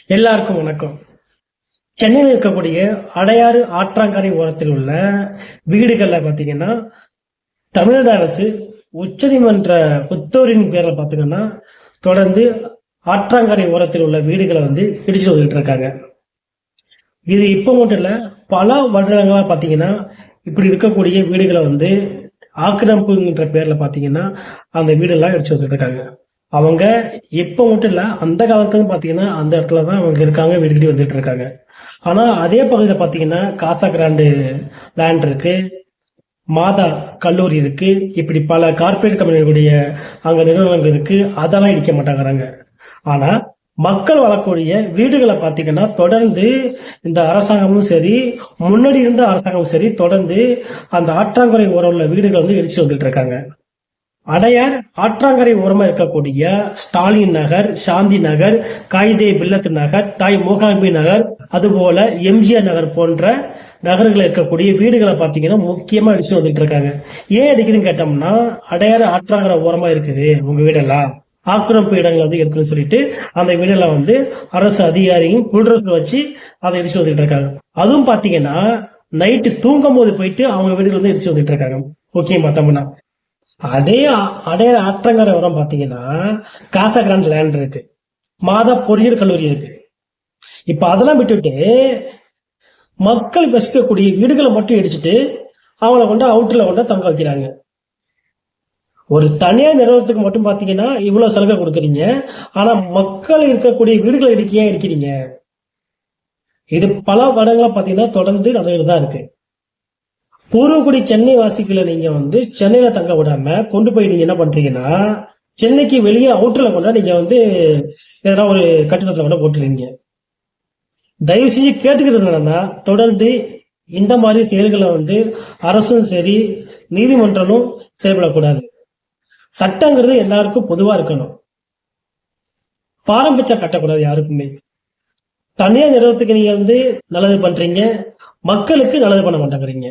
எல்லாருக்கும் வணக்கம். சென்னையில் இருக்கக்கூடிய அடையாறு ஆற்றங்கரை ஓரத்தில் உள்ள வீடுகள்ல பாத்தீங்கன்னா தமிழ்நாடு அரசு உச்சநீதிமன்ற உத்தரவின் பேர்ல பாத்தீங்கன்னா தொடர்ந்து ஆற்றங்கரை ஓரத்தில் உள்ள வீடுகளை இடிச்சு வந்துட்டு இருக்காங்க. இது இப்ப மட்டும் இல்ல, பல வருடங்களா பாத்தீங்கன்னா இப்படி இருக்கக்கூடிய வீடுகளை ஆக்கிரமிப்புங்கிற பேர்ல பாத்தீங்கன்னா அந்த வீடெல்லாம் இடிச்சு வந்துட்டு இருக்காங்க. அவங்க இப்ப மட்டும் இல்ல, அந்த காலத்துல பாத்தீங்கன்னா அந்த இடத்துலதான் அவங்க இருக்காங்க, வீடு கட்டி வந்துட்டு இருக்காங்க. ஆனா அதே பகுதியில பாத்தீங்கன்னா காசா கிராண்டு லேண்ட் இருக்கு, மாதா கல்லூரி இருக்கு, இப்படி பல கார்பரேட் கம்பெனிகளுடைய அங்க நிறுவனங்கள் இருக்கு. அதெல்லாம் இடிக்க மாட்டாங்கிறாங்க. ஆனா மக்கள் வாழக்கூடிய வீடுகளை பாத்தீங்கன்னா தொடர்ந்து இந்த அரசாங்கமும் சரி, முன்னாடி இருந்த அரசாங்கமும் சரி, தொடர்ந்து அந்த ஆற்றாங்குறை ஓரம் உள்ள வீடுகளை இடிச்சு வந்துட்டு இருக்காங்க. அடையார் ஆற்றாங்கரை ஓரமா இருக்கக்கூடிய ஸ்டாலின் நகர், சாந்தி நகர், காயிதே பில்லத்து நகர், தாய் மோகாம்பி நகர், அதுபோல எம்ஜிஆர் நகர் போன்ற நகர்களில் இருக்கக்கூடிய வீடுகளை பாத்தீங்கன்னா முக்கியமா அடிச்சு வந்துட்டு இருக்காங்க. ஏன் அடிக்கிறேன்னு கேட்டோம்னா, அடையாறு ஆற்றாங்கரை ஓரமா இருக்குது உங்க வீடெல்லாம், ஆக்கிரமிப்பு இடங்கள் இருக்குன்னு சொல்லிட்டு அந்த வீடெல்லாம் அரசு அதிகாரியும் புல்டோசர் வச்சு அதை இடிச்சு வந்துட்டு இருக்காங்க. அதுவும் பாத்தீங்கன்னா நைட்டு தூங்கும் போது போயிட்டு அவங்க வீடுகள் இடிச்சு வந்துட்டு இருக்காங்க. ஓகே பார்த்தோம்னா அதே அடையாள ஆற்றங்கரை வரம் பாத்தீங்கன்னா காசா கிராண்ட் லேண்ட் இருக்கு, மாதா பொறியியல் கல்லூரி இருக்கு. இப்ப அதெல்லாம் விட்டுட்டு மக்கள் வசிக்கக்கூடிய வீடுகளை மட்டும் இடிச்சுட்டு அவங்கள அவுட்டர்ல தங்க வைக்கிறாங்க. ஒரு தனியார் நிறுவனத்துக்கு மட்டும் பாத்தீங்கன்னா இவ்வளவு சலுகை கொடுக்குறீங்க, ஆனா மக்கள் இருக்கக்கூடிய வீடுகளை ஏன் இடிக்கிறீங்க? இது பல வருடங்களா பாத்தீங்கன்னா தொடர்ந்து நடந்துட்டு தான் இருக்கு. பூர்வக்குடி சென்னை வாசிகளை நீங்க சென்னையில தங்க விடாம கொண்டு போய் நீங்க என்ன பண்றீங்கன்னா, சென்னைக்கு வெளியே அவுட்டர்ல கொண்டா நீங்க எதனா ஒரு கட்டிடத்துல கூட போட்டுருவீங்க. தயவு செஞ்சு கேட்டுக்கிறது என்னன்னா, தொடர்ந்து இந்த மாதிரி செயல்களை அரசும் சரி, நீதிமன்றமும் செயல்படக்கூடாது. சட்டங்கிறது எல்லாருக்கும் பொதுவா இருக்கணும். பாரம்பரியம் கட்டக்கூடாது யாருக்குமே. தனியார் நிறுவனத்துக்கு நீங்க நல்லது பண்றீங்க, மக்களுக்கு நல்லது பண்ண மாட்டேங்கிறீங்க.